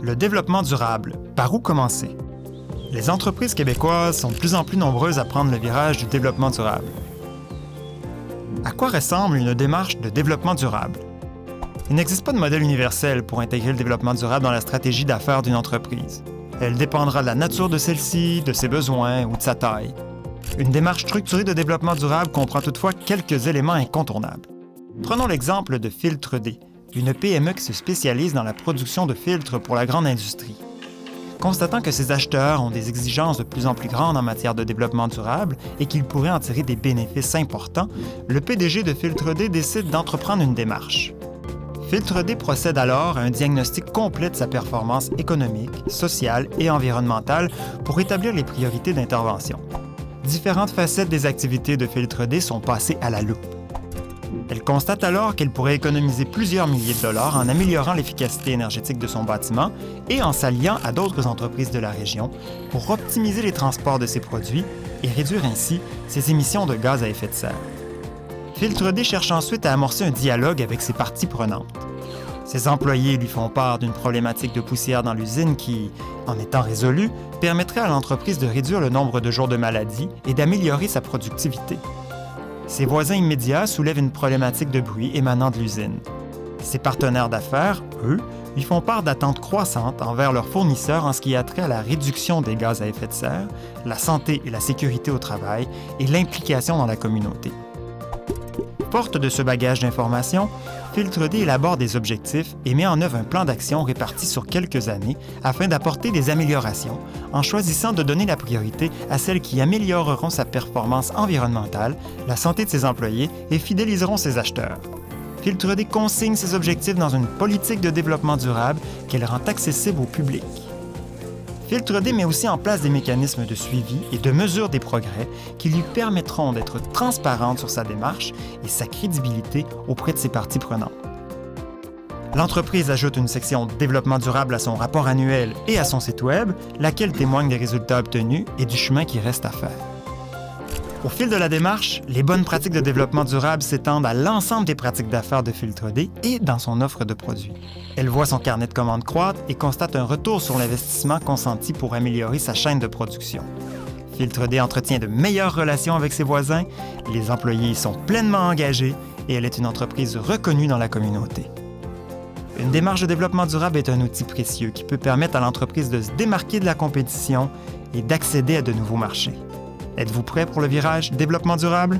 Le développement durable, par où commencer? Les entreprises québécoises sont de plus en plus nombreuses à prendre le virage du développement durable. À quoi ressemble une démarche de développement durable? Il n'existe pas de modèle universel pour intégrer le développement durable dans la stratégie d'affaires d'une entreprise. Elle dépendra de la nature de celle-ci, de ses besoins ou de sa taille. Une démarche structurée de développement durable comprend toutefois quelques éléments incontournables. Prenons l'exemple de Filtre D, une PME qui se spécialise dans la production de filtres pour la grande industrie. Constatant que ses acheteurs ont des exigences de plus en plus grandes en matière de développement durable et qu'ils pourraient en tirer des bénéfices importants, le PDG de Filtre D décide d'entreprendre une démarche. Filtre D procède alors à un diagnostic complet de sa performance économique, sociale et environnementale pour établir les priorités d'intervention. Différentes facettes des activités de Filtre D sont passées à la loupe. Elle constate alors qu'elle pourrait économiser plusieurs milliers de dollars en améliorant l'efficacité énergétique de son bâtiment et en s'alliant à d'autres entreprises de la région pour optimiser les transports de ses produits et réduire ainsi ses émissions de gaz à effet de serre. Filtre D cherche ensuite à amorcer un dialogue avec ses parties prenantes. Ses employés lui font part d'une problématique de poussière dans l'usine qui, en étant résolue, permettrait à l'entreprise de réduire le nombre de jours de maladie et d'améliorer sa productivité. Ses voisins immédiats soulèvent une problématique de bruit émanant de l'usine. Ses partenaires d'affaires, eux, lui font part d'attentes croissantes envers leurs fournisseurs en ce qui a trait à la réduction des gaz à effet de serre, la santé et la sécurité au travail et l'implication dans la communauté. Forte de ce bagage d'informations, Filtre D élabore des objectifs et met en œuvre un plan d'action réparti sur quelques années afin d'apporter des améliorations, en choisissant de donner la priorité à celles qui amélioreront sa performance environnementale, la santé de ses employés et fidéliseront ses acheteurs. Filtre D consigne ses objectifs dans une politique de développement durable qu'elle rend accessible au public. Filtre D met aussi en place des mécanismes de suivi et de mesure des progrès qui lui permettront d'être transparente sur sa démarche et sa crédibilité auprès de ses parties prenantes. L'entreprise ajoute une section développement durable à son rapport annuel et à son site Web, laquelle témoigne des résultats obtenus et du chemin qui reste à faire. Au fil de la démarche, les bonnes pratiques de développement durable s'étendent à l'ensemble des pratiques d'affaires de Filtre D et dans son offre de produits. Elle voit son carnet de commandes croître et constate un retour sur l'investissement consenti pour améliorer sa chaîne de production. Filtre D entretient de meilleures relations avec ses voisins, les employés y sont pleinement engagés et elle est une entreprise reconnue dans la communauté. Une démarche de développement durable est un outil précieux qui peut permettre à l'entreprise de se démarquer de la compétition et d'accéder à de nouveaux marchés. Êtes-vous prêt pour le virage développement durable?